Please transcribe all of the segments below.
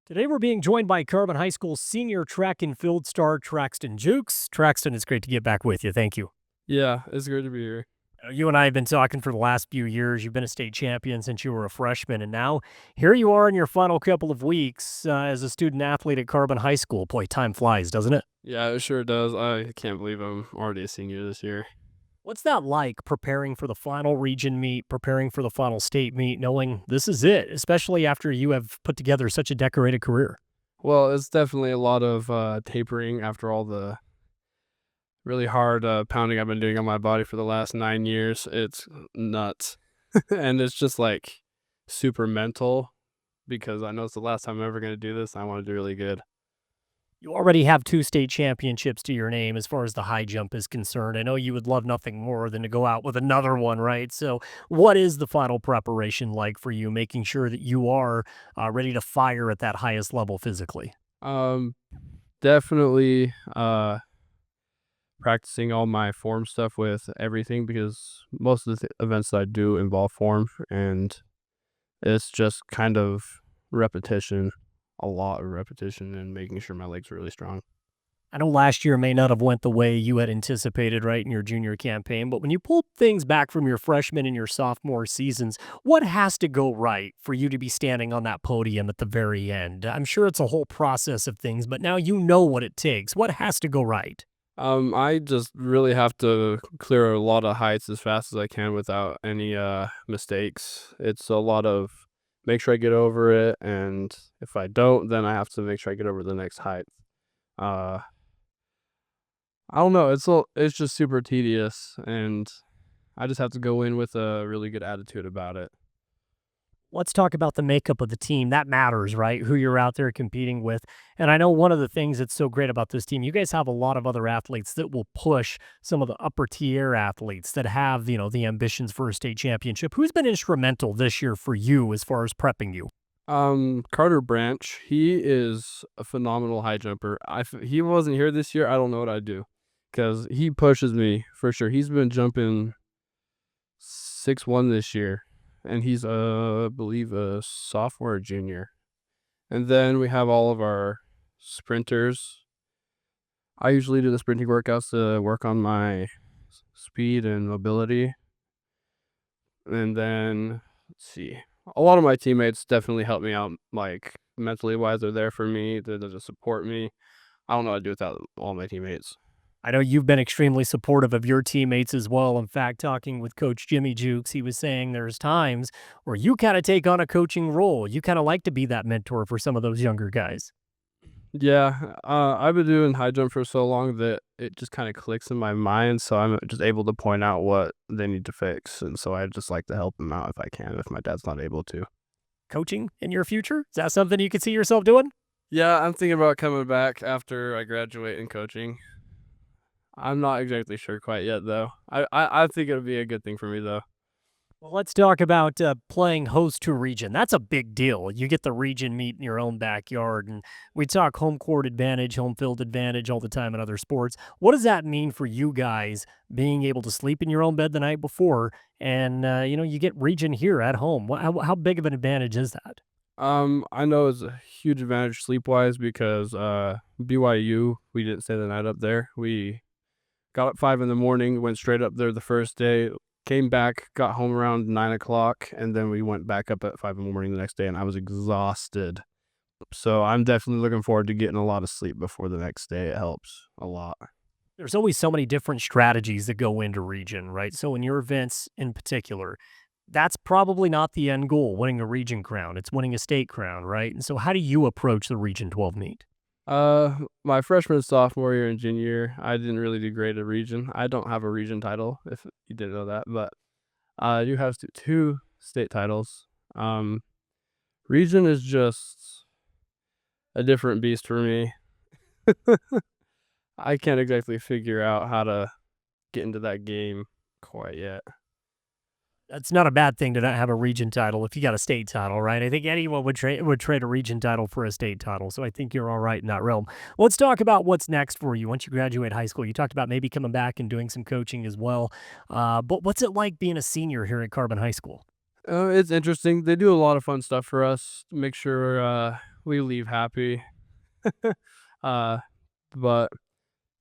Today we're being joined by Carbon High School senior track and field star Traxton Jewkes. Traxton, it's great to get back with you. Thank you. Yeah, it's great to be here. You and I have been talking for the last few years. You've been a state champion since you were a freshman, and now here you are in your final couple of weeks as a student athlete at Carbon High School. Boy, time flies, doesn't it? Yeah, it sure does. I can't believe I'm already a senior this year. What's that like preparing for the final region meet, preparing for the final state meet, knowing this is it, especially after you have put together such a decorated career? Well, it's definitely a lot of tapering after all the really hard pounding I've been doing on my body for the last 9 years. It's nuts. And it's just like super mental because I know it's the last time I'm ever going to do this. I want to do really good. You already have two state championships to your name as far as the high jump is concerned. I know you would love nothing more than to go out with another one, right? So, what is the final preparation like for you, making sure that you are ready to fire at that highest level physically? Um, Definitely practicing all my form stuff with everything because most of the events that I do involve form, and it's just kind of repetition, a lot of repetition, and making sure my legs are really strong. I know last year may not have went the way you had anticipated, right, in your junior campaign, but when you pull things back from your freshman and your sophomore seasons, what has to go right for you to be standing on that podium at the very end? I'm sure it's a whole process of things, but now you know what it takes. What has to go right? I just really have to clear a lot of heights as fast as I can without any mistakes. It's a lot of make sure I get over it, and if I don't, then I have to make sure I get over the next height. Uh, I don't know. It's just super tedious, and I just have to go in with a really good attitude about it. Let's talk about the makeup of the team. That matters, right? Who you're out there competing with. And I know one of the things that's so great about this team, you guys have a lot of other athletes that will push some of the upper tier athletes that have, the ambitions for a state championship. Who's been instrumental this year for you as far as prepping you? Carter Branch, he is a phenomenal high jumper. If he wasn't here this year, I don't know what I'd do, because he pushes me for sure. He's been jumping 6'1" this year, and he's, I believe, a sophomore or junior. And then we have all of our sprinters. I usually do the sprinting workouts to work on my speed and mobility. And then, let's see, a lot of my teammates definitely help me out, like mentally wise. They're there for me, they're there to support me. I don't know what I'd do without all my teammates. I know you've been extremely supportive of your teammates as well. In fact, talking with Coach Jimmy Jukes, he was saying there's times where you kind of take on a coaching role. You kind of like to be that mentor for some of those younger guys. Yeah, I've been doing high jump for so long that it just kind of clicks in my mind, so I'm just able to point out what they need to fix, and so I just like to help them out if I can, if my dad's not able to. Coaching in your future? Is that something you could see yourself doing? Yeah, I'm thinking about coming back after I graduate in coaching. I'm not exactly sure quite yet, though. I think it would be a good thing for me, though. Well, let's talk about playing host to a region. That's a big deal. You get the region meet in your own backyard, and we talk home court advantage, home field advantage all the time in other sports. What does that mean for you guys being able to sleep in your own bed the night before, and you get region here at home? How big of an advantage is that? I know it's a huge advantage sleep-wise because, BYU, we didn't stay the night up there. We got up 5 in the morning, went straight up there the first day, came back, got home around 9 o'clock, and then we went back up at 5 in the morning the next day, and I was exhausted. So I'm definitely looking forward to getting a lot of sleep before the next day. It helps a lot. There's always so many different strategies that go into region, right? So in your events in particular, that's probably not the end goal, winning a region crown. It's winning a state crown, right? And so how do you approach the Region 12 meet? My freshman, sophomore year, and junior year, I didn't really do great at region. I don't have a region title, if you didn't know that, but I do have two state titles. Um, Region is just a different beast for me. I can't exactly figure out how to get into that game quite yet. That's not a bad thing to not have a region title if you got a state title, right? I think anyone would trade a region title for a state title. So I think you're all right in that realm. Let's talk about what's next for you once you graduate high school. You talked about maybe coming back and doing some coaching as well. But what's it like being a senior here at Carbon High School? It's interesting. They do a lot of fun stuff for us to make sure we leave happy. uh, but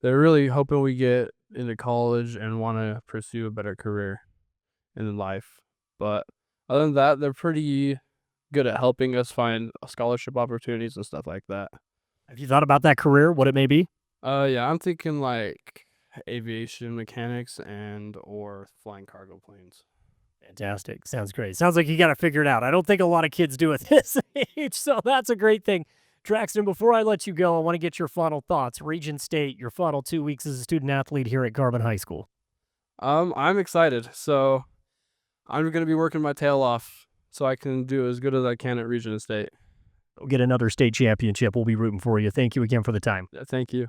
they're really hoping we get into college and want to pursue a better career in life. But other than that, they're pretty good at helping us find scholarship opportunities and stuff like that. Have you thought about that career, what it may be? Yeah, I'm thinking like aviation mechanics and or flying cargo planes. Fantastic. Sounds great. Sounds like you got to figure it out. I don't think a lot of kids do at this age, so that's a great thing. Traxton, before I let you go, I want to get your final thoughts. Region State, your final 2 weeks as a student athlete here at Carbon High School. I'm excited. So I'm gonna be working my tail off so I can do as good as I can at Region State. Go get another state championship. We'll be rooting for you. Thank you again for the time. Thank you.